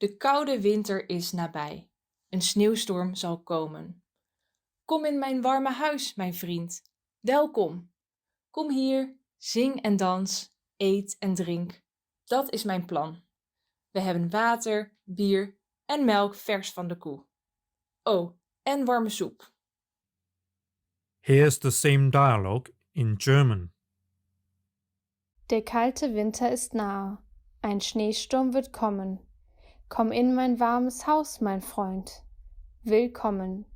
De koude winter is nabij. Een sneeuwstorm zal komen. Kom in mijn warme huis, mijn vriend. Welkom. Kom hier, zing en dans, eet en drink. Dat is mijn plan. We hebben water, bier en melk vers van de koe. Oh, en warme soep. Here's the same dialogue in German. Der kalte Winter ist nahe. Ein Schneesturm wird kommen. Komm in mein warmes Haus, mein Freund. Willkommen.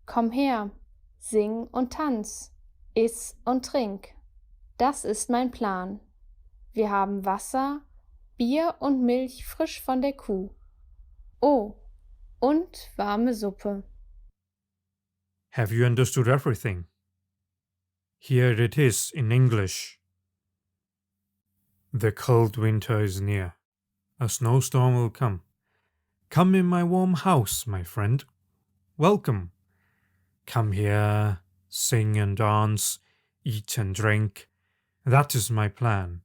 Komm her, sing und tanz, iss und trink. Das ist mein Plan. Wir haben Wasser, Bier und Milch frisch von der Kuh. Oh, und warme Suppe. Have you understood everything? Here it is in English. The cold winter is near. A snowstorm will come. Come in my warm house, my friend. Welcome. Come here, sing and dance, eat and drink. That is my plan.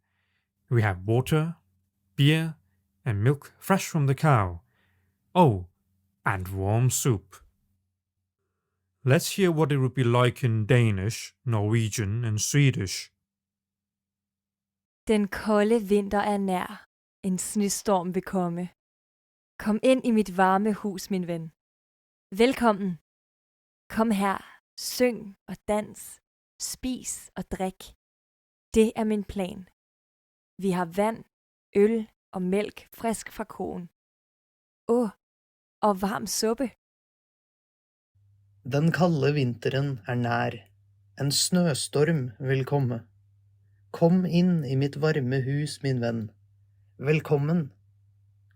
We have water, beer, and milk fresh from the cow. Oh, and warm soup. Let's hear what it would be like in Danish, Norwegian, and Swedish. Den kolde vinter er nær. En snestorm vil komme. Kom ind i mit varme hus, min ven. Velkommen. Kom her, syng og dans, spis og drik. Det er min plan. Vi har vand, øl og mælk frisk fra koen. Og varm suppe. Den kalde vinteren er nær. En snøstorm vil komme. Kom inn i mitt varme hus, min venn. Velkommen.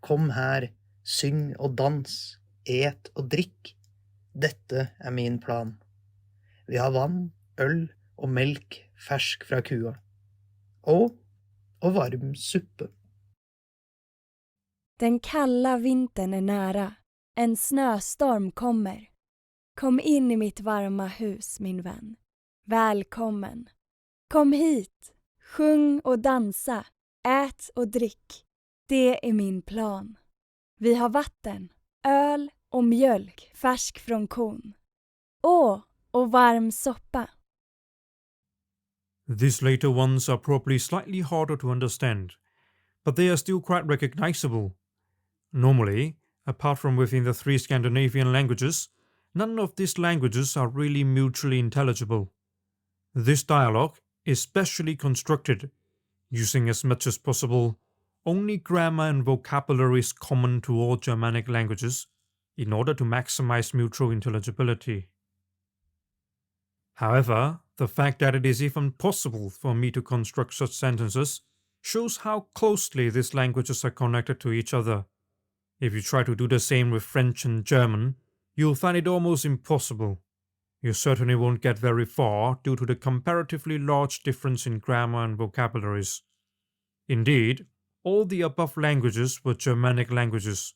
Kom her, syng og dans, et og drikk. Dette er min plan. Vi har vann, øl og melk fersk fra kua. Og varm suppe. Den kalla vintern är nära. En snöstorm kommer. Kom in i mitt varma hus, min vän. Välkommen. Kom hit. Sjung och dansa. Ät och drick. Det är min plan. Vi har vatten, öl och mjölk färsk från kon. Och varm soppa. These later ones are probably slightly harder to understand, but they are still quite recognizable. Normally, apart from within the three Scandinavian languages, none of these languages are really mutually intelligible. This dialogue is specially constructed, using as much as possible only grammar and vocabularies common to all Germanic languages in order to maximize mutual intelligibility. However, the fact that it is even possible for me to construct such sentences shows how closely these languages are connected to each other. If you try to do the same with French and German, you'll find it almost impossible. You certainly won't get very far due to the comparatively large difference in grammar and vocabularies. Indeed, all the above languages were Germanic languages.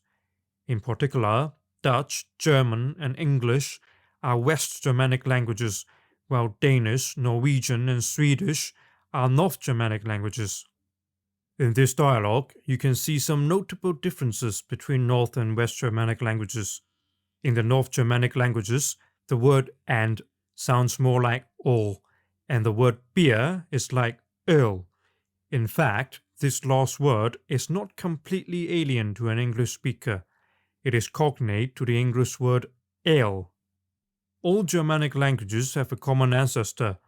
In particular, Dutch, German, and English are West Germanic languages, while Danish, Norwegian, and Swedish are North Germanic languages. In this dialogue, you can see some notable differences between North and West Germanic languages. In the North Germanic languages, the word and sounds more like all, and the word beer is like öl. In fact, this last word is not completely alien to an English speaker. It is cognate to the English word ale. All Germanic languages have a common ancestor.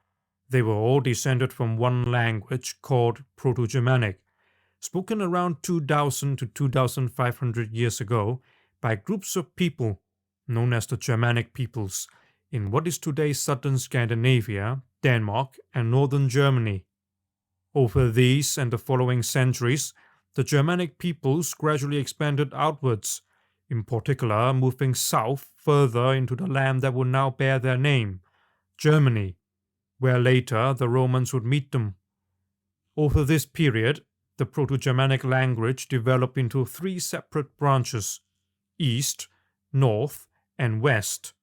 They were all descended from one language called Proto-Germanic, spoken around 2000 to 2500 years ago by groups of people known as the Germanic peoples in what is today southern Scandinavia, Denmark, and northern Germany. Over these and the following centuries, the Germanic peoples gradually expanded outwards, in particular moving south further into the land that would now bear their name, Germany, where later the Romans would meet them. Over this period, the Proto-Germanic language developed into three separate branches: East, North, and West.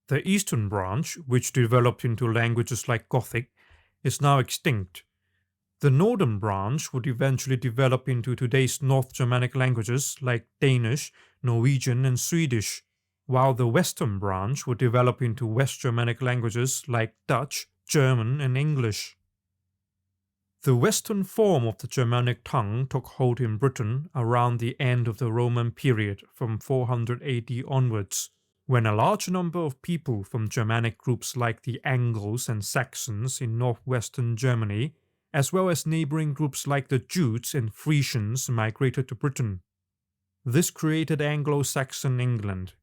The eastern branch, which developed into languages like Gothic, is now extinct. The northern branch would eventually develop into today's North Germanic languages like Danish, Norwegian, and Swedish, while the western branch would develop into West Germanic languages like Dutch, German, and English. The western form of the Germanic tongue took hold in Britain around the end of the Roman period from 400 AD onwards, when a large number of people from Germanic groups like the Angles and Saxons in northwestern Germany, as well as neighboring groups like the Jutes and Frisians, migrated to Britain. This created Anglo-Saxon England.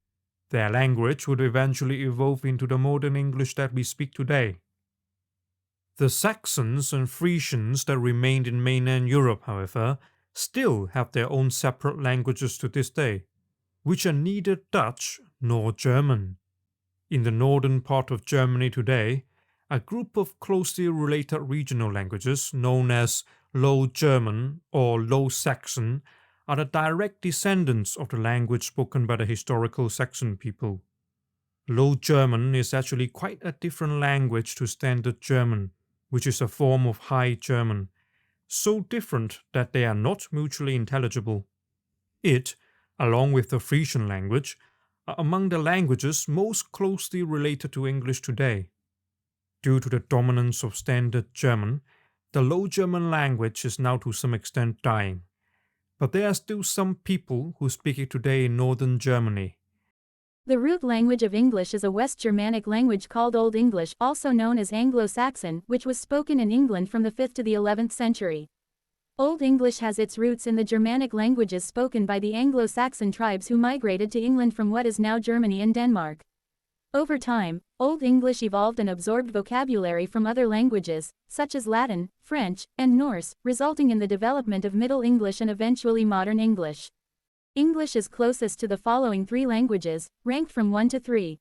Their language would eventually evolve into the modern English that we speak today. The Saxons and Frisians that remained in mainland Europe, however, still have their own separate languages to this day, which are neither Dutch nor German. In the northern part of Germany today, a group of closely related regional languages known as Low German or Low Saxon are the direct descendants of the language spoken by the historical Saxon people. Low German is actually quite a different language to Standard German, which is a form of High German, so different that they are not mutually intelligible. It, along with the Frisian language, are among the languages most closely related to English today. Due to the dominance of Standard German, the Low German language is now to some extent dying, but there are still some people who speak it today in northern Germany. The root language of English is a West Germanic language called Old English, also known as Anglo-Saxon, which was spoken in England from the 5th to the 11th century. Old English has its roots in the Germanic languages spoken by the Anglo-Saxon tribes who migrated to England from what is now Germany and Denmark. Over time, Old English evolved and absorbed vocabulary from other languages, such as Latin, French, and Norse, resulting in the development of Middle English and eventually Modern English. English is closest to the following three languages, ranked from 1 to 3.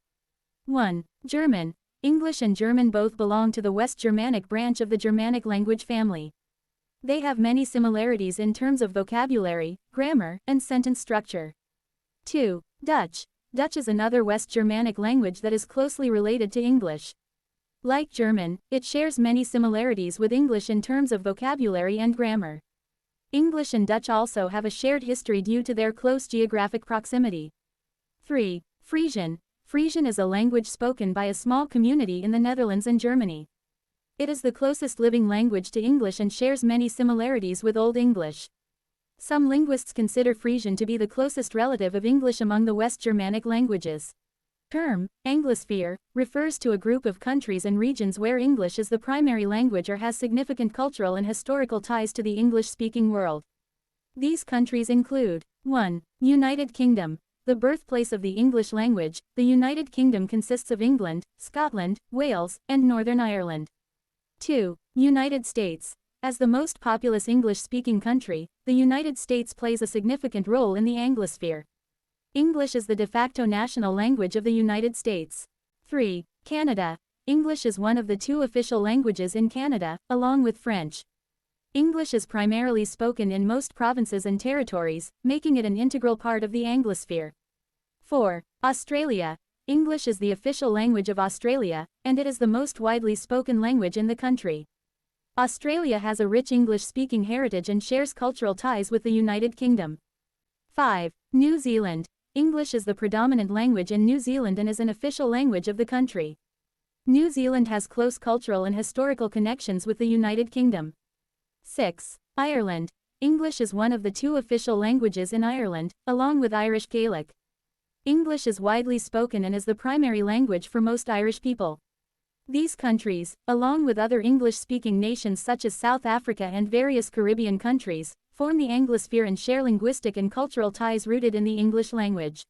1. German. English and German both belong to the West Germanic branch of the Germanic language family. They have many similarities in terms of vocabulary, grammar, and sentence structure. 2. Dutch. Dutch is another West Germanic language that is closely related to English. Like German, it shares many similarities with English in terms of vocabulary and grammar. English and Dutch also have a shared history due to their close geographic proximity. 3. Frisian. Frisian is a language spoken by a small community in the Netherlands and Germany. It is the closest living language to English and shares many similarities with Old English. Some linguists consider Frisian to be the closest relative of English among the West Germanic languages. Term, Anglosphere, refers to a group of countries and regions where English is the primary language or has significant cultural and historical ties to the English-speaking world. These countries include 1. United Kingdom. The birthplace of the English language, the United Kingdom consists of England, Scotland, Wales, and Northern Ireland. 2. United States. As the most populous English-speaking country, the United States plays a significant role in the Anglosphere. English is the de facto national language of the United States. 3. Canada. English is one of the two official languages in Canada, along with French. English is primarily spoken in most provinces and territories, making it an integral part of the Anglosphere. 4. Australia. English is the official language of Australia, and it is the most widely spoken language in the country. Australia has a rich English-speaking heritage and shares cultural ties with the United Kingdom. 5. New Zealand. English is the predominant language in New Zealand and is an official language of the country. New Zealand has close cultural and historical connections with the United Kingdom. 6. Ireland. English is one of the two official languages in Ireland, along with Irish Gaelic. English is widely spoken and is the primary language for most Irish people. These countries, along with other English-speaking nations such as South Africa and various Caribbean countries, form the Anglosphere and share linguistic and cultural ties rooted in the English language.